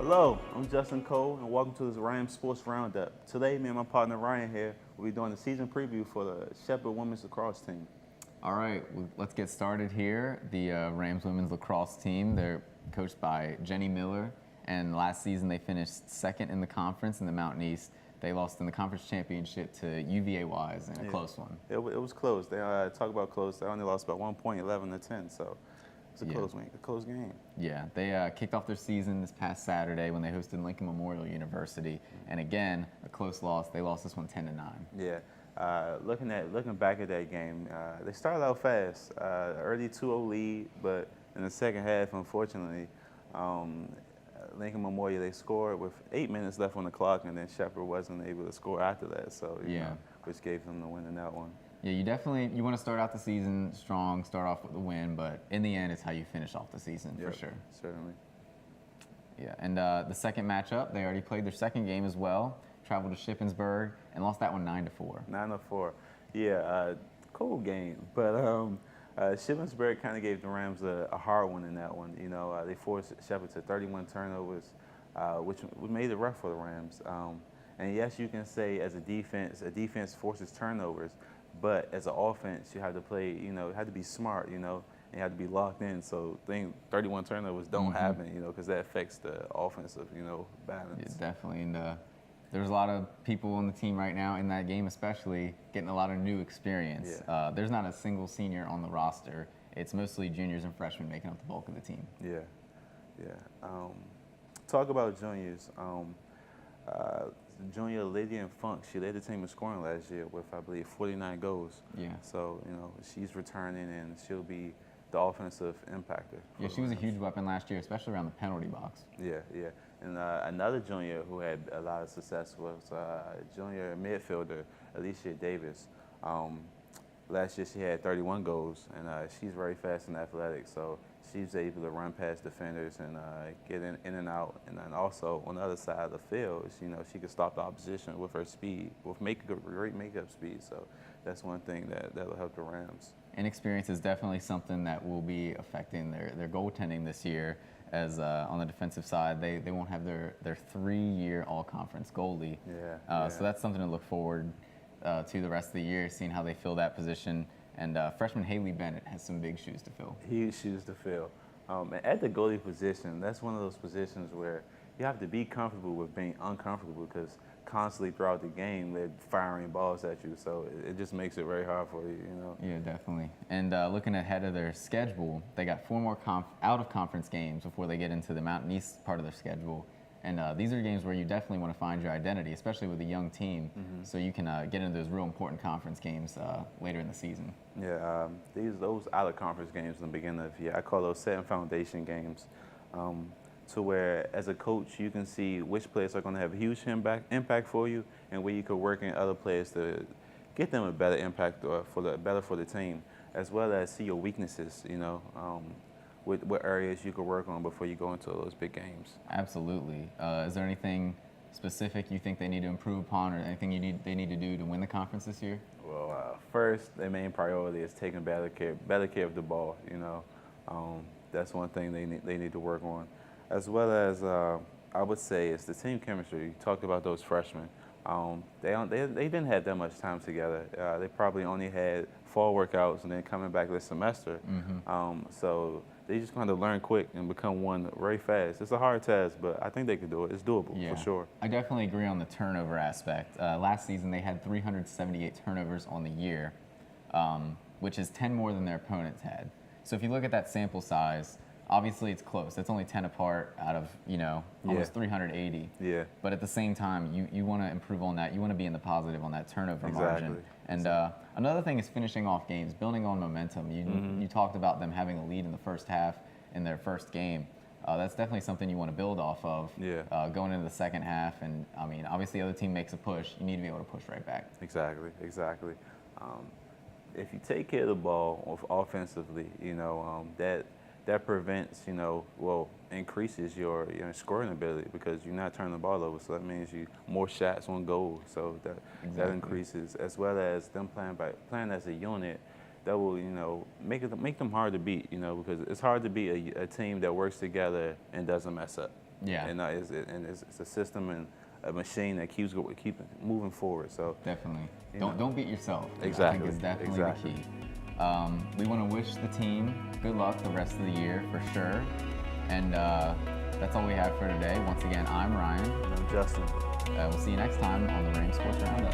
Hello, I'm Justin Cole, and welcome to this Rams Sports Roundup. Today, me and my partner Ryan here will be doing the season preview for the Shepherd Women's Lacrosse team. All right, let's get started here. The Rams women's lacrosse team, they're coached by Jenny Miller, and last season they finished second in the conference in the Mountain East. They lost in the conference championship to UVA Wise in a close one. It was close. They talk about close. They only lost by 1 point, 11 to 10. So it's a close game. Yeah, they kicked off their season this past Saturday when they hosted Lincoln Memorial University, and again a close loss. They lost this one 10-9. Yeah. Looking back at that game, they started out fast, early 2-0 lead, but in the second half, unfortunately, Lincoln Memorial, they scored with 8 minutes left on the clock, and then Shepherd wasn't able to score after that. So which gave them the win in that one. Yeah, you want to start out the season strong, start off with a win, but in the end, it's how you finish off the season for sure. Certainly. Yeah, and the second matchup, they already played their second game as well. Traveled to Shippensburg and lost that one 9-4. 9-4. Yeah, cool game, but Shippensburg kind of gave the Rams a hard one in that one. You know, they forced Shepherd to 31 turnovers, which made it rough for the Rams. And yes, you can say as a defense forces turnovers, but as an offense, you have to play. You have to be smart. And you have to be locked in. So 31 turnovers don't happen. Because that affects the offensive balance. Yeah, definitely. And there's a lot of people on the team right now in that game, especially getting a lot of new experience. Yeah. There's not a single senior on the roster. It's mostly juniors and freshmen making up the bulk of the team. Yeah. Talk about juniors. Junior Lydia Funk, she led the team in scoring last year with, I believe, 49 goals. Yeah. So, she's returning and she'll be the offensive impactor. Yeah, she was a huge weapon last year, especially around the penalty box. Yeah. And another junior who had a lot of success was junior midfielder Alicia Davis. Last year she had 31 goals, and she's very fast and athletic, so she's able to run past defenders and get in and out. And then also on the other side of the field, she can stop the opposition with her speed, with great makeup speed. So that's one thing that'll help the Rams. Inexperience is definitely something that will be affecting their goaltending this year, as on the defensive side, they won't have their 3-year all-conference goalie. Yeah. So that's something to look forward to the rest of the year, seeing how they fill that position. And freshman Haley Bennett has some big shoes to fill. Huge shoes to fill. And at the goalie position, that's one of those positions where you have to be comfortable with being uncomfortable, because constantly throughout the game they're firing balls at you. So it just makes it very hard for you, Yeah, definitely. And looking ahead of their schedule, they got 4 more out-of-conference games before they get into the Mountain East part of their schedule. And these are games where you definitely want to find your identity, especially with a young team, so you can get into those real important conference games later in the season. Yeah, those out-of-conference games in the beginning of the year, I call those setting foundation games, to where as a coach you can see which players are going to have a huge impact for you, and where you could work in other players to get them a better impact or better for the team, as well as see your weaknesses, what areas you could work on before you go into those big games. Absolutely. Is there anything specific you think they need to improve upon, or anything they need to do to win the conference this year? Well, first, their main priority is taking better care of the ball. That's one thing they need to work on, as well as I would say it's the team chemistry. You talked about those freshmen. They didn't have that much time together. They probably only had fall workouts and then coming back this semester. So they just kind of learn quick and become one very fast. It's a hard task, but I think they can do it. It's doable for sure. I definitely agree on the turnover aspect. Last season they had 378 turnovers on the year, which is 10 more than their opponents had. So if you look at that sample size, obviously it's close. It's only 10 apart out of, almost 380. Yeah. But at the same time, you want to improve on that. You want to be in the positive on that turnover margin. And another thing is finishing off games, building on momentum. You talked about them having a lead in the first half in their first game. That's definitely something you want to build off of going into the second half. And, I mean, obviously the other team makes a push. You need to be able to push right back. Exactly. If you take care of the ball offensively, that prevents, increases your scoring ability, because you're not turning the ball over. So that means more shots on goal. So that increases, as well as them playing as a unit. That will, make them hard to beat, because it's hard to beat a team that works together and doesn't mess up. Yeah. And it's a system and a machine that keeps moving forward. So definitely. You Don't beat yourself. Exactly. I think is definitely Exactly. the key. We want to wish the team good luck the rest of the year for sure. And that's all we have for today. Once again, I'm Ryan. And I'm Justin. We'll see you next time on the Ring Sports Roundup.